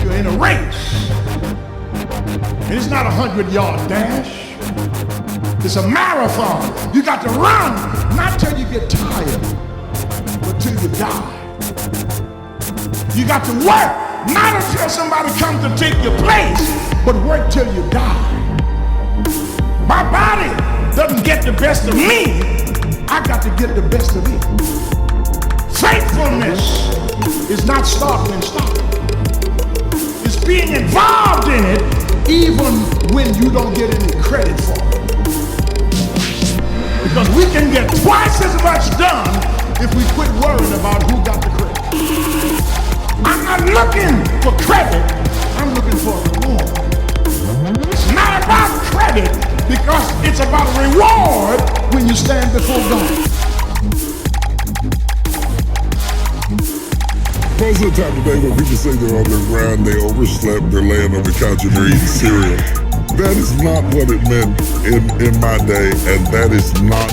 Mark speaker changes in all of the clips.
Speaker 1: You're in a race. And it's not a 100-yard dash. It's a marathon. You got to run, not till you get tired, but till you die. You got to work, not until somebody comes to take your place, but work till you die. My body doesn't get the best of me. I got to get the best of it. Faithfulness is not starting and stopping. It's being involved in it even when you don't get any credit for it. Because we can get twice as much done if we quit worrying about who got the credit. I'm not looking for credit, I'm looking for a reward. It's not about credit because it's about a reward when you stand before God.
Speaker 2: Most of the time today when people say they're on their ground, they overslept, they're laying on the couch and they're eating cereal. That is not what it meant in my day, and that is not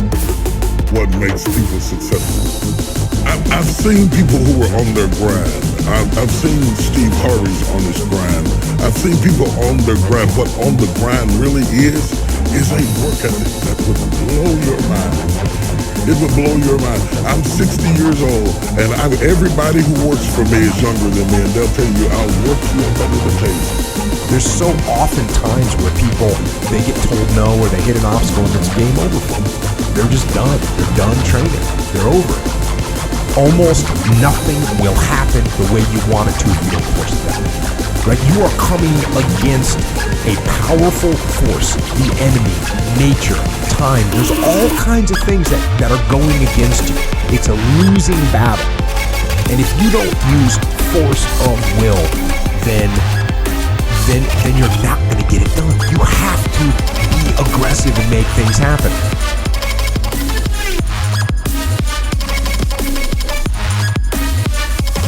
Speaker 2: what makes people successful. I've seen people who are on their grind. I've seen Steve Hurries on his grind. I've seen people on their grind. What on the grind really is a work ethic that would blow your mind. It would blow your mind. I'm 60 years old, and everybody who works for me is younger than me, and they'll tell you, I'll work you up under the table.
Speaker 3: There's so often times where people, they get told no or they hit an obstacle and it's game over for them. They're just done. They're done training. They're over it. Almost nothing will happen the way you want it to if you don't push it down. Right? You are coming against a powerful force, the enemy, nature, time. There's all kinds of things that are going against you. It's a losing battle. And if you don't use force of will, then you're not going to get it done. You have to be aggressive and make things happen.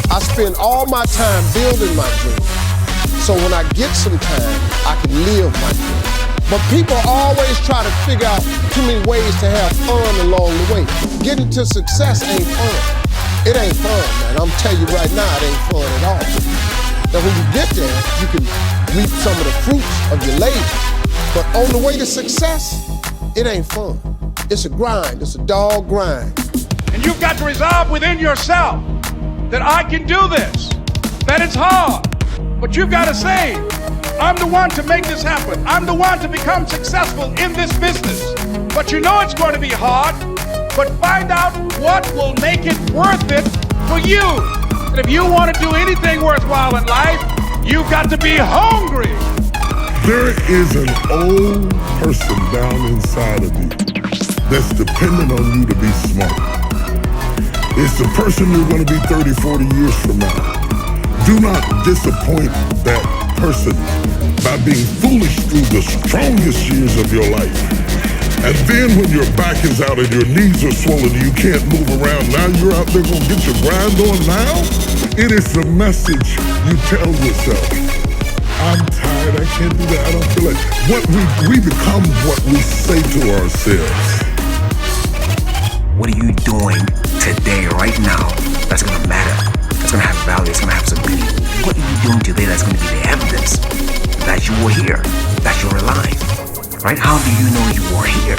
Speaker 4: I spend all my time building my dream. So when I get some time, I can live my dream. But people always try to figure out too many ways to have fun along the way. Getting to success ain't fun. It ain't fun, man. I'm telling you right now, it ain't fun at all. Now when you get there, you can reap some of the fruits of your labor. But on the way to success, it ain't fun. It's a grind, it's a dog grind.
Speaker 5: And you've got to resolve within yourself that I can do this, that it's hard, but you've got to say, I'm the one to make this happen. I'm the one to become successful in this business. But you know it's going to be hard, but find out what will make it worth it for you. And if you want to do anything worthwhile in life, you've got to be hungry.
Speaker 2: There is an old person down inside of you that's dependent on you to be smart. It's the person you're going to be 30, 40 years from now. Do not disappoint that person by being foolish through the strongest years of your life. And then when your back is out and your knees are swollen and you can't move around, now you're out there going to get your grind on now? It is the message you tell yourself. I'm tired, I can't do that, I don't feel like. We become what we say to ourselves.
Speaker 6: What are you doing today, right now, that's going to matter, that's going to have value, it's going to have some meaning? What are you doing today that's going to be the evidence that you were here, that you're alive, right? How do you know you were here?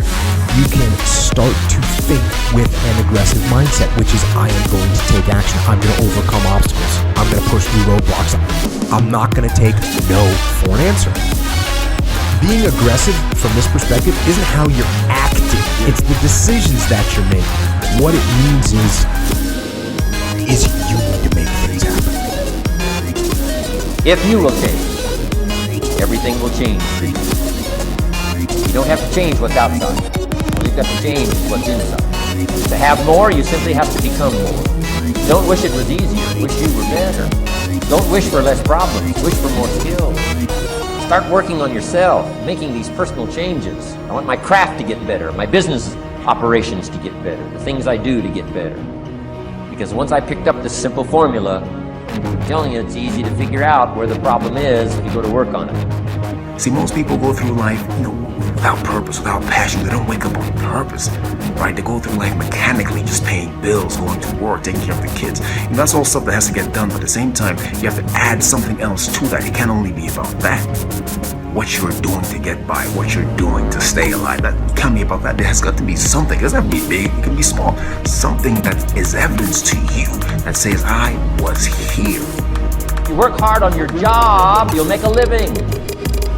Speaker 3: You can start to think with an aggressive mindset, which is I am going to take action. I'm going to overcome obstacles. I'm going to push through roadblocks. I'm not going to take no for an answer. Being aggressive from this perspective isn't how you're acting. It's the decisions that you're making. What it means is you need to make things happen.
Speaker 7: If you will change, everything will change for you. You don't have to change what's outside. All you've got to change is what's inside. To have more, you simply have to become more. Don't wish it was easier, wish you were better. Don't wish for less problems, wish for more skills. Start working on yourself, making these personal changes. I want my craft to get better, my business operations to get better, the things I do to get better. Because once I picked up this simple formula, I'm telling you, it's easy to figure out where the problem is if you go to work on it.
Speaker 6: See, most people go through life, without purpose, without passion. They don't wake up on purpose. right? They go through life mechanically, just paying bills, going to work, taking care of the kids. And that's all stuff that has to get done, but at the same time, you have to add something else to that. It can't only be about that. What you're doing to get by, what you're doing to stay alive. That can't be about that. There has got to be something. It doesn't have to be big, it can be small. Something that is evidence to you that says, I was here.
Speaker 7: If you work hard on your job, you'll make a living.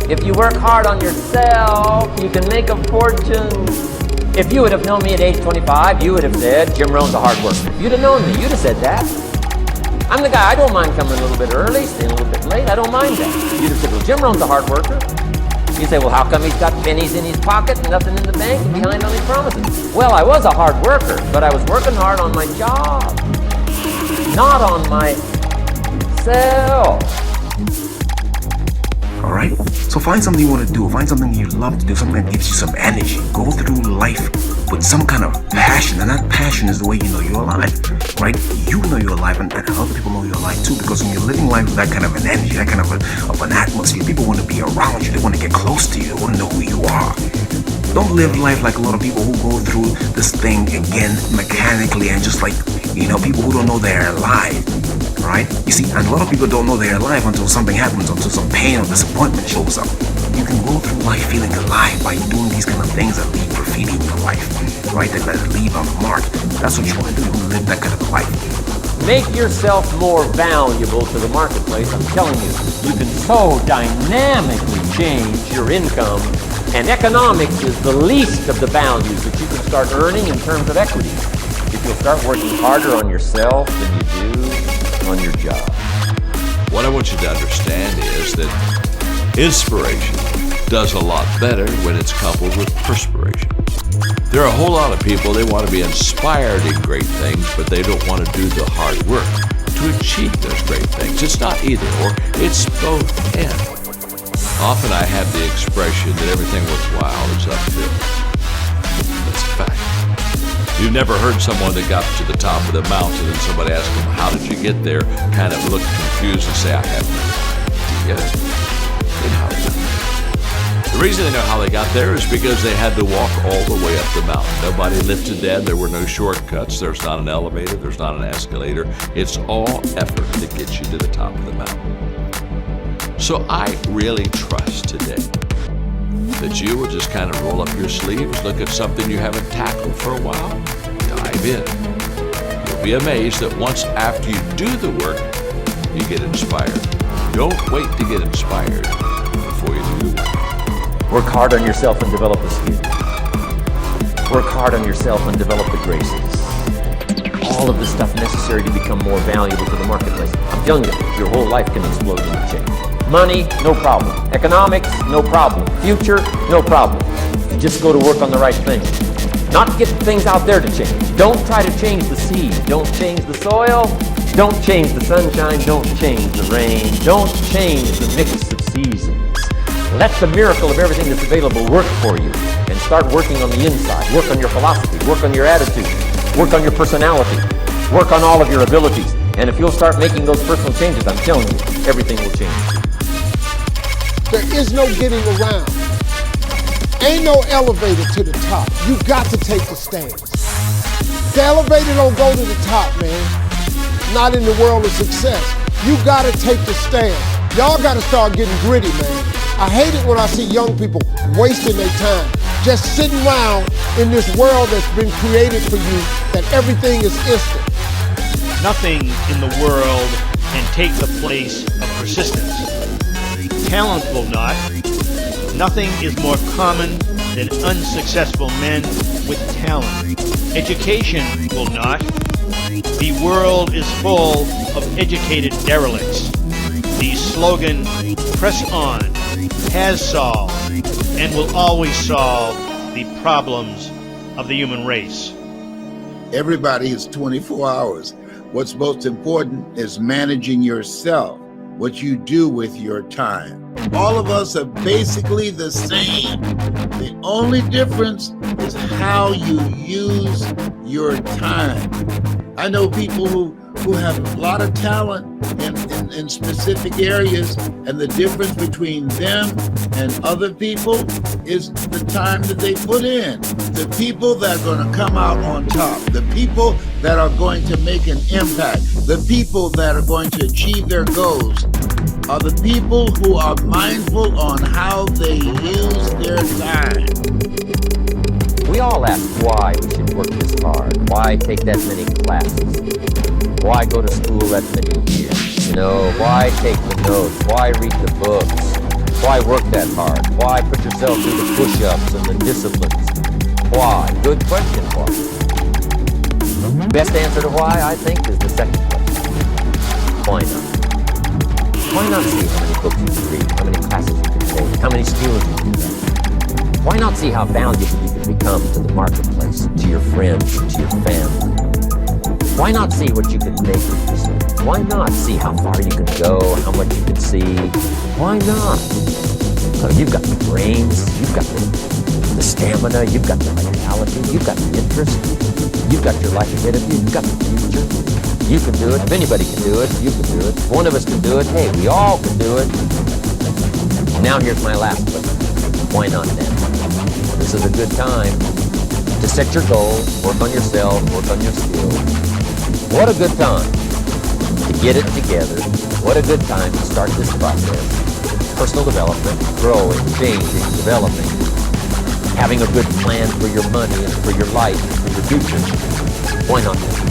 Speaker 7: If you work hard on yourself, you can make a fortune. If you would have known me at age 25, you would have said, Jim Rohn's a hard worker. If you'd have known me, you'd have said that. I'm the guy, I don't mind coming a little bit early, staying a little bit late, I don't mind that. You'd have said, well, Jim Rohn's a hard worker. You say, well, how come he's got pennies in his pocket and nothing in the bank and behind on his promises? Well, I was a hard worker, but I was working hard on my job, not on myself.
Speaker 6: All right? So find something you want to do. Find something you love to do, something that gives you some energy. Go through life with some kind of passion, and that passion is the way you know you're alive, right? You know you're alive, and other people know you're alive too, because when you're living life with that kind of an energy, that kind of an atmosphere, people want to be around you. They want to get close to you. They want to know who you are. Don't live life like a lot of people who go through this thing again mechanically and just like, people who don't know they're alive. Right? You see, and a lot of people don't know they're alive until something happens, until some pain or disappointment shows up. You can go through life feeling alive by doing these kind of things that leave graffiti in your life, right? That leave on the mark. That's what you want to do. You want to live that kind of life.
Speaker 7: Make yourself more valuable to the marketplace. I'm telling you, you can so dynamically change your income, and economics is the least of the values that you can start earning in terms of equity. If you'll start working harder on yourself than you do on your job.
Speaker 8: What I want you to understand is that inspiration does a lot better when it's coupled with perspiration. There are a whole lot of people, they want to be inspired in great things, but they don't want to do the hard work to achieve those great things. It's not either or, it's both and. Often I have the expression that everything worthwhile is uphill. That's a fact. You've never heard someone that got to the top of the mountain and somebody asked them, how did you get there? Kind of look confused and say, I haven't. Get it? They know how they got there. The reason they know how they got there is because they had to walk all the way up the mountain. Nobody lifted them. There were no shortcuts. There's not an elevator. There's not an escalator. It's all effort that gets you to the top of the mountain. So I really trust today that you will just kind of roll up your sleeves, look at something you haven't tackled for a while, dive in. You'll be amazed that once after you do the work, you get inspired. Don't wait to get inspired before you do the work.
Speaker 7: Work hard on yourself and develop the skills. Work hard on yourself and develop the graces. All of the stuff necessary to become more valuable to the marketplace. I'm telling you, your whole life can explode into change. Money, no problem. Economics, no problem. Future, no problem. You just go to work on the right thing. Not get things out there to change. Don't try to change the seed. Don't change the soil. Don't change the sunshine. Don't change the rain. Don't change the mix of seasons. Let the miracle of everything that's available work for you, and start working on the inside. Work on your philosophy. Work on your attitude. Work on your personality. Work on all of your abilities. And if you'll start making those personal changes, I'm telling you, everything will change.
Speaker 4: There is no getting around. Ain't no elevator to the top. You got to take the stairs. The elevator don't go to the top, man. Not in the world of success. You got to take the stairs. Y'all got to start getting gritty, man. I hate it when I see young people wasting their time, just sitting around in this world that's been created for you, that everything is instant.
Speaker 9: Nothing in the world can take the place of persistence. Talent will not. Nothing is more common than unsuccessful men with talent. Education will not. The world is full of educated derelicts. The slogan, press on, has solved and will always solve the problems of the human race.
Speaker 10: Everybody is 24 hours. What's most important is managing yourself, what you do with your time. All of us are basically the same. The only difference is how you use your time. I know people who have a lot of talent in in specific areas, and the difference between them and other people is the time that they put in. The people that are going to come out on top, the people that are going to make an impact, the people that are going to achieve their goals are the people who are mindful on how they use their time.
Speaker 7: We all ask why we should work this hard, why take that many classes, why go to school that many years, why take the notes, why read the books, why work that hard, why put yourself through the push-ups and the disciplines, why? Good question, why? Best answer to why, I think, is the second question. Why not? Why not see how many books you can read, how many classes you can take, how many skills you can learn? Why not see how valuable you can become to the marketplace, to your friends, to your family? Why not see what you can make of yourself? Why not see how far you can go, how much you can see? Why not? So you've got the brains, you've got the stamina, you've got the vitality, you've got the interest, you've got your life ahead of you, you've got the future. You can do it. If anybody can do it, you can do it. If one of us can do it, hey, we all can do it. Now here's my last question. Why not then? This is a good time to set your goals, work on yourself, work on your skills. What a good time to get it together. What a good time to start this process. Personal development, growing, changing, developing. Having a good plan for your money and for your life and for your future. Why not then?